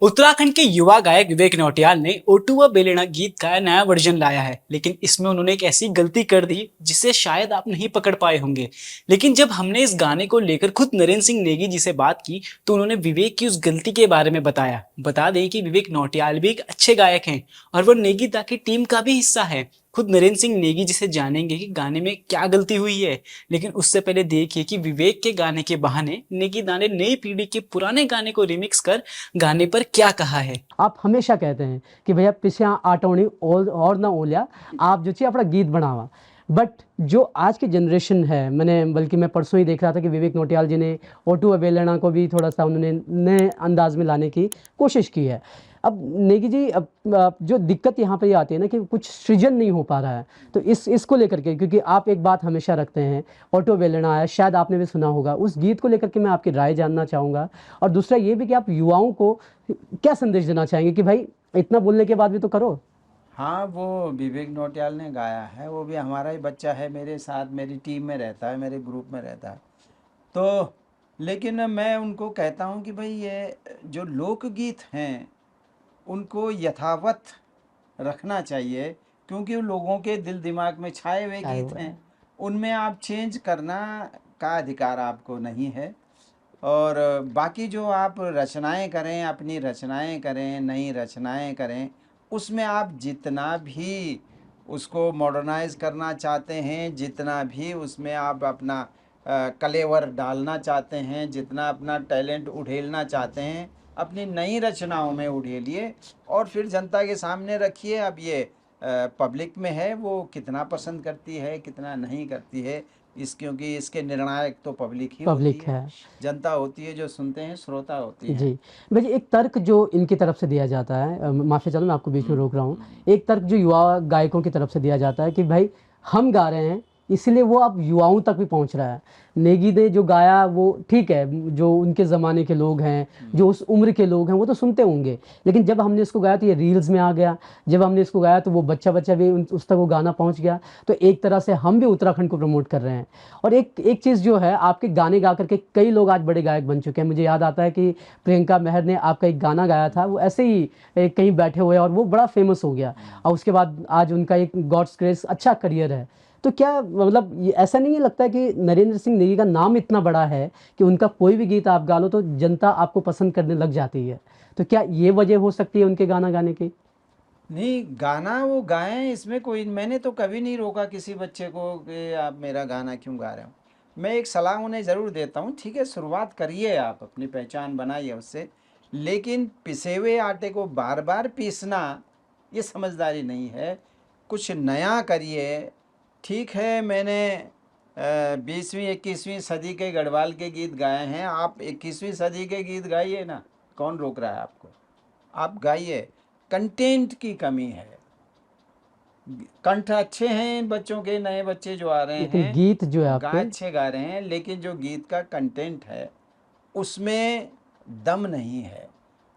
उत्तराखंड के युवा गायक विवेक नौटियाल ने ओटुआ बेलेना गीत का नया वर्जन लाया है, लेकिन इसमें उन्होंने एक ऐसी गलती कर दी जिसे शायद आप नहीं पकड़ पाए होंगे। लेकिन जब हमने इस गाने को लेकर खुद नरेंद्र सिंह नेगी जी से बात की तो उन्होंने विवेक की उस गलती के बारे में बताया। बता दें कि विवेक नौटियाल भी एक अच्छे गायक हैं और वो नेगी दा की टीम का भी हिस्सा है। खुद नरेंद्र सिंह नेगी जी से जानेंगे कि गाने में क्या गलती हुई है, लेकिन उससे पहले देखिए कि विवेक के गाने के बहाने नेगी दा ने नई पीढ़ी के पुराने गाने को रिमिक्स कर गाने पर क्या कहा है। आप हमेशा कहते हैं कि भैया पिछे आटोनी और ना ओलिया आप जो चाहिए अपना गीत बनावा। बट जो आज की जनरेशन है, बल्कि मैं परसों ही देख रहा था कि विवेक नौटियाल जी ने ओटू अवेलना को भी थोड़ा सा उन्होंने नए अंदाज में लाने की कोशिश की है। अब नेगी जी, अब जो दिक्कत यहाँ पे ये आती है ना कि कुछ सृजन नहीं हो पा रहा है, तो इसको लेकर के, क्योंकि आप एक बात हमेशा रखते हैं, ऑटो वेलना आया, शायद आपने भी सुना होगा, उस गीत को लेकर के मैं आपकी राय जानना चाहूँगा। और दूसरा ये भी कि आप युवाओं को क्या संदेश देना चाहेंगे कि भाई इतना बोलने के बाद भी तो करो। हाँ, वो विवेक नौटियाल ने गाया है, वो भी हमारा ही बच्चा है, मेरे साथ मेरी टीम में रहता है, मेरे ग्रुप में रहता है। तो लेकिन मैं उनको कहता हूँ कि भाई ये जो लोकगीत हैं उनको यथावत रखना चाहिए, क्योंकि वो लोगों के दिल दिमाग में छाए हुए गीत हैं, उनमें आप चेंज करना का अधिकार आपको नहीं है। और बाकी जो आप रचनाएं करें, अपनी रचनाएं करें, नई रचनाएं करें, उसमें आप जितना भी उसको मॉडर्नाइज करना चाहते हैं, जितना भी उसमें आप अपना कलेवर डालना चाहते हैं, जितना अपना टैलेंट उड़ेलना चाहते हैं, अपनी नई रचनाओं में उड़ेलिए और फिर जनता के सामने रखिए। अब ये पब्लिक में है, वो कितना पसंद करती है कितना नहीं करती है, क्योंकि इसके निर्णायक तो पब्लिक ही होती पब्लिक है, है जनता होती है, जो सुनते हैं श्रोता होती जी। हैं। भाई एक तर्क जो इनकी तरफ से दिया जाता है, माफ़ी चाहूँ मैं आपको बीच में रोक रहा हूँ, एक तर्क जो युवा गायकों की तरफ से दिया जाता है कि भाई हम गा रहे हैं इसलिए वो अब युवाओं तक भी पहुंच रहा है। नेगी ने जो गाया वो ठीक है, जो उनके ज़माने के लोग हैं, जो उस उम्र के लोग हैं वो तो सुनते होंगे, लेकिन जब हमने इसको गाया तो ये रील्स में आ गया, जब हमने इसको गाया तो वो बच्चा बच्चा भी उस तक वो गाना पहुंच गया। तो एक तरह से हम भी उत्तराखंड को प्रमोट कर रहे हैं। और एक एक चीज़ जो है, आपके गाने गा करके कई लोग आज बड़े गायक बन चुके हैं। मुझे याद आता है कि प्रियंका मेहर ने आपका एक गाना गाया था, वो ऐसे ही कहीं बैठे हुए और वो बड़ा फेमस हो गया, और उसके बाद आज उनका एक गॉड्स ग्रेस अच्छा करियर है। तो क्या ये ऐसा नहीं है लगता है कि नरेंद्र सिंह नेगी का नाम इतना बड़ा है कि उनका कोई भी गीत आप गा लो तो जनता आपको पसंद करने लग जाती है? तो क्या ये वजह हो सकती है उनके गाना गाने की? नहीं, गाना वो गाएं, इसमें कोई, मैंने तो कभी नहीं रोका किसी बच्चे को कि आप मेरा गाना क्यों गा रहे हो। मैं एक सलाह उन्हें ज़रूर देता हूँ, ठीक है, शुरुआत करिए, आप अपनी पहचान बनाइए उससे, लेकिन पिसे हुए आटे को बार बार पीसना ये समझदारी नहीं है। कुछ नया करिए। ठीक है, मैंने 20वीं 21वीं सदी के गढ़वाल के गीत गाए हैं, आप 21वीं सदी के गीत गाइए ना, कौन रोक रहा है आपको, आप गाइए। कंटेंट की कमी है, कंठ अच्छे हैं बच्चों के, नए बच्चे जो आ रहे लेकिन हैं गीत जो है गा आपके, अच्छे गा रहे हैं, लेकिन जो गीत का कंटेंट है उसमें दम नहीं है।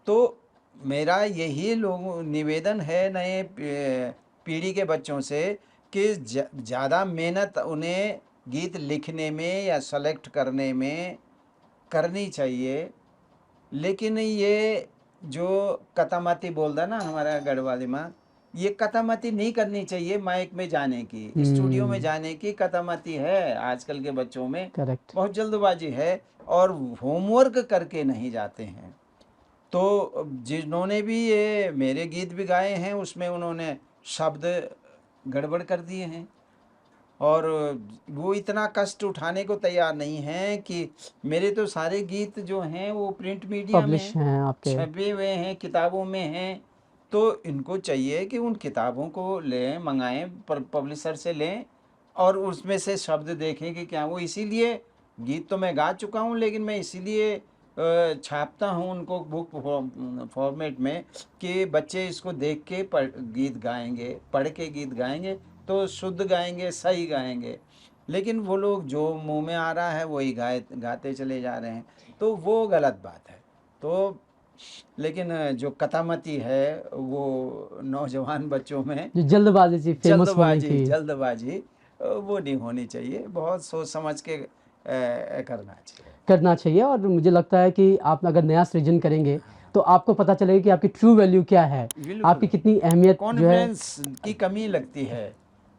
तो मेरा यही लोग निवेदन है नए पीढ़ी के बच्चों से कि ज़्यादा मेहनत उन्हें गीत लिखने में या सेलेक्ट करने में करनी चाहिए। लेकिन ये जो कतामती बोलता ना हमारा गढ़वाली में, ये कतामती नहीं करनी चाहिए। माइक में जाने की, स्टूडियो में जाने की कतामती है आजकल के बच्चों में, करेक्ट। बहुत जल्दबाजी है और होमवर्क करके नहीं जाते हैं। तो जिन्होंने भी ये मेरे गीत भी गाए हैं उसमें उन्होंने शब्द गड़बड़ कर दिए हैं, और वो इतना कष्ट उठाने को तैयार नहीं हैं कि मेरे तो सारे गीत जो हैं वो प्रिंट मीडिया में पब्लिश हैं, हैं आपके? छपे हुए हैं, किताबों में हैं। तो इनको चाहिए कि उन किताबों को लें, मंगाएं, पब्लिशर से लें और उसमें से शब्द देखें कि क्या वो, इसीलिए गीत तो मैं गा चुका हूँ, लेकिन मैं इसीलिए छापता हूँ उनको बुक फॉर्मेट में कि बच्चे इसको देख के गीत गाएंगे, पढ़ के गीत गाएंगे तो शुद्ध गाएंगे, सही गाएंगे। लेकिन वो लोग जो मुंह में आ रहा है वही गाते चले जा रहे हैं, तो वो गलत बात है। तो लेकिन जो कतामती है वो नौजवान बच्चों में, जो जल्दबाजी से फेमस होने जल्दबाजी की जल्दबाजी वो नहीं होनी चाहिए, बहुत सोच समझ के करना चाहिए। करना चाहिए। और मुझे लगता है कि आप अगर नया सृजन करेंगे तो आपको पता चलेगा कि आपकी ट्रू वैल्यू क्या है, बिल्कुल। आपकी कितनी अहमियत जो है। कॉन्फिडेंस की कमी लगती है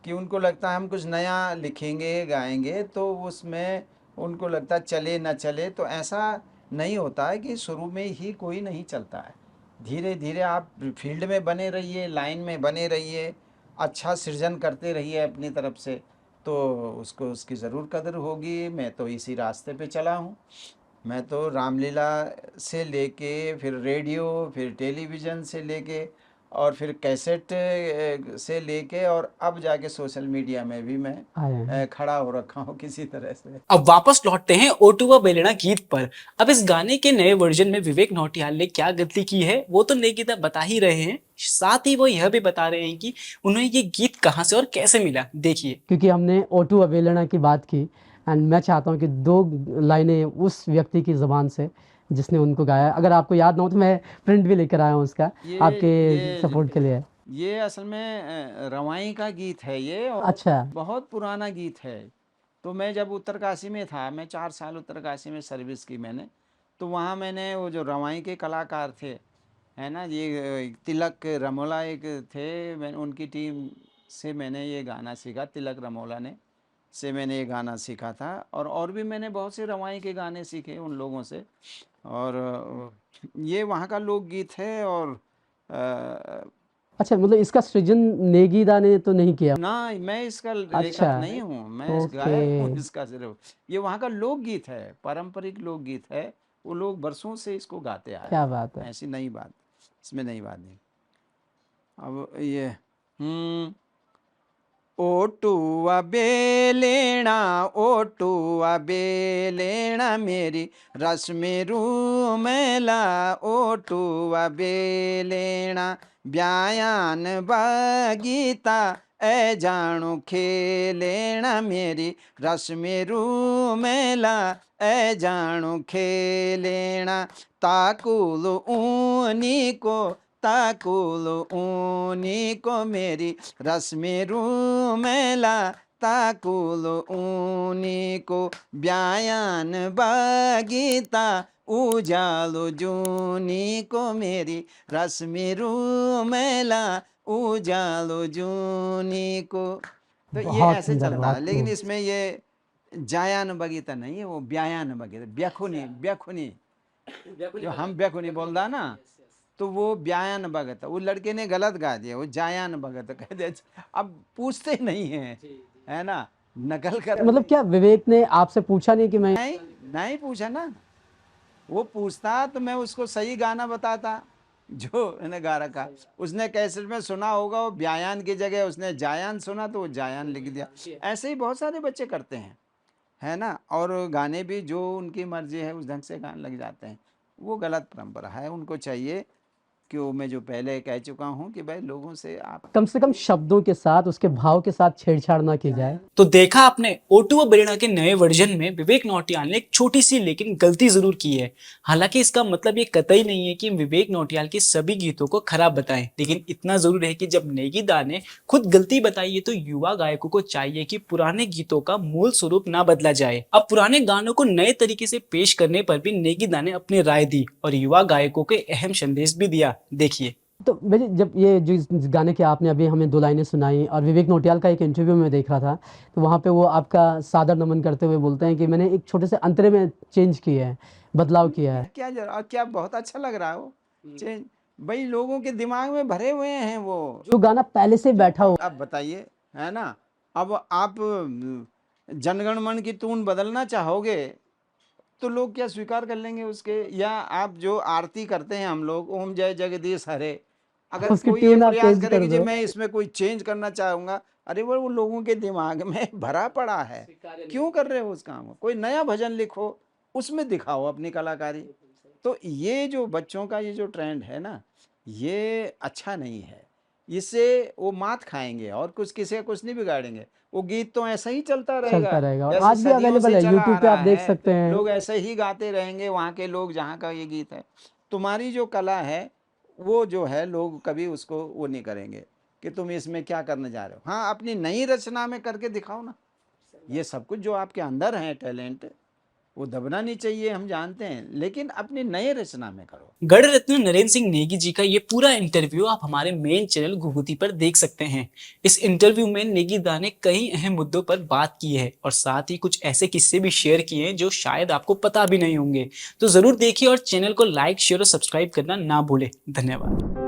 कि उनको लगता है हम कुछ नया लिखेंगे गाएंगे तो उसमें उनको लगता है चले ना चले, तो ऐसा नहीं होता है कि शुरू में ही कोई नहीं चलता है। धीरे धीरे आप फील्ड में बने रहिए, लाइन में बने रहिए, अच्छा सृजन करते रहिए अपनी तरफ से, तो उसको उसकी ज़रूर कदर होगी। मैं तो इसी रास्ते पे चला हूँ। मैं तो रामलीला से लेके फिर रेडियो, फिर टेलीविज़न से लेके और फिर कैसेट से लेके और अब जाके सोशल मीडिया में भी मैं आए हैं। खड़ा हो रखा हूँ किसी तरह से। अब वापस लौटते हैं ओटुवा बेलेना गीत पर। अब इस गाने के नए वर्जन में विवेक नौटियाल ने क्या गलती की है वो तो नए गीता बता ही रहे हैं, साथ ही वो यह भी बता रहे हैं कि उन्हें ये गीत कहां से और कैसे मिला। देखिए। क्योंकि हमने ओटू अवेलना की बात की, एंड मैं चाहता हूँ कि 2 लाइनें उस व्यक्ति की ज़बान से जिसने उनको गाया। अगर आपको याद ना हो तो मैं प्रिंट भी लेकर आया हूँ उसका, आपके सपोर्ट के लिए। ये असल में रवाई का गीत है ये, और अच्छा। बहुत पुराना गीत है। तो मैं जब उत्तरकाशी में था, मैं 4 साल उत्तरकाशी में सर्विस की मैंने, तो वहाँ मैंने वो जो रवाई के कलाकार थे, है ना, ये तिलक रमोला एक थे, मैं उनकी टीम से मैंने ये गाना सीखा। तिलक रमोला ने से मैंने ये गाना सीखा था, और भी मैंने बहुत से रवाई के गाने सीखे उन लोगों से। और ये वहाँ का लोकगीत है। और अच्छा, मतलब इसका सृजन नेगीदा ने तो नहीं किया? ना, मैं इसका लेखक अच्छा। नहीं हूँ, मैं गायक हूँ इसका सिर्फ। ये वहाँ का लोकगीत है, पारंपरिक लोकगीत है। वो लोग बरसों से इसको गाते आए क्या हैं, बात है। ऐसी नई बात इसमें, नई बात नहीं। अब ये ओटुआ बेलेना, ओटुआ बेलेना मेरी रस में रूमेला, ओटुआ बेलेना ब्यायान बगीता ए जाणु खेलेना मेरी रस में रूमेला ए जाणु खेलेना, ताकुल ऊनी को, ताकुल ऊनी को मेरी रस में रूमेला, ताकुल ऊनी को ब्यायान बगीता उजालो जूनी को मेरी रस में रूमेला, उजालो जूनी को। तो ये बहुत ऐसे सुंदर, चलता है, बहुत लेकिन खूब। इसमें ये जायान बगीता नहीं है, वो ब्यायान बगीता, ब्यखुनी, ब्यखुनी जो हम ब्यखुनी बोलता ना, तो वो ब्यायान भगत, वो लड़के ने गलत गा दिया, वो जायान भगत कह दिया। अब पूछते नहीं हैं, है ना, नकल कर। मतलब क्या विवेक ने आपसे पूछा नहीं कि मैं नहीं, नहीं पूछा ना। वो पूछता तो मैं उसको सही गाना बताता जो मैंने गा रखा। उसने कैसेट में सुना होगा, वो ब्यायान की जगह उसने जायान सुना तो वो जायान लिख दिया। ऐसे ही बहुत सारे बच्चे करते हैं, है ना। और गाने भी जो उनकी मर्जी है उस ढंग से गाने लग जाते हैं। वो गलत परंपरा है। उनको चाहिए कि वो, मैं जो पहले कह चुका हूँ कि भाई लोगों से आप कम से कम शब्दों के साथ, उसके भाव के साथ छेड़छाड़ ना की जाए। तो देखा आपने, ओटुवा बेलेना के नए वर्जन में विवेक नौटियाल ने एक छोटी सी लेकिन गलती जरूर की है। हालांकि इसका मतलब ये कतई नहीं है कि विवेक नौटियाल के सभी गीतों को खराब बताएं, लेकिन इतना जरूर है कि जब नेगीदा ने खुद गलती बताई है तो युवा गायकों को चाहिए कि पुराने गीतों का मूल स्वरूप ना बदला जाए। अब पुराने गानों को नए तरीके से पेश करने पर भी नेगीदा ने अपनी राय दी और युवा गायकों के अहम संदेश भी दिया। देखिए। तो मेरे जब ये जो इस गाने के आपने अभी हमें 2 लाइनें सुनाई, और विवेक नौटियाल का एक इंटरव्यू में देख रहा था, तो वहाँ पे वो आपका सादर नमन करते हुए बोलते हैं कि मैंने एक छोटे से अंतरे में चेंज किए हैं, बदलाव किया है। क्या जरा, क्या बहुत अच्छा लग रहा है वो चेंज। भाई लोगों के दिमाग में भरे हुए हैं वो। जो गाना पहले से बैठा हो। अब बताइए, है ना। अब आप जनगण मन की टून बदलना चाहोगे तो लोग क्या स्वीकार कर लेंगे उसके? या आप जो आरती करते हैं हम लोग, ओम जय जगदीश हरे, अगर उसकी कोई ये ट्यून आप प्रयास चेंज करे कर कि जी दो। मैं इसमें कोई चेंज करना चाहूँगा, अरे वो लोगों के दिमाग में भरा पड़ा है, क्यों कर रहे हो उस काम को? कोई नया भजन लिखो, उसमें दिखाओ अपनी कलाकारी। तो ये जो बच्चों का ये जो ट्रेंड है ना, ये अच्छा नहीं है। इससे वो मात खाएंगे और कुछ, किसी का कुछ नहीं बिगाड़ेंगे। वो गीत तो ऐसा ही चलता चलता रहेगा रहेगा, और जैसे आज भी सदियों अवेलेबल से है, चला आ यूट्यूब पे आप रहा देख है। सकते हैं। लोग ऐसे ही गाते रहेंगे, वहाँ के लोग जहाँ का ये गीत है। तुम्हारी जो कला है वो जो है, लोग कभी उसको वो नहीं करेंगे कि तुम इसमें क्या करने जा रहे हो। हाँ, अपनी नई रचना में करके दिखाओ ना। ये सब कुछ जो आपके अंदर है टैलेंट, वो दबना नहीं चाहिए, हम जानते हैं, लेकिन अपनी नए रचना में करो। गढ़ रत्न नरेंद्र सिंह नेगी जी का ये पूरा इंटरव्यू आप हमारे मेन चैनल घुघुती पर देख सकते हैं। इस इंटरव्यू में नेगी दा ने कई अहम मुद्दों पर बात की है और साथ ही कुछ ऐसे किस्से भी शेयर किए हैं जो शायद आपको पता भी नहीं होंगे। तो जरूर देखिए और चैनल को लाइक, शेयर और सब्सक्राइब करना ना भूलें। धन्यवाद।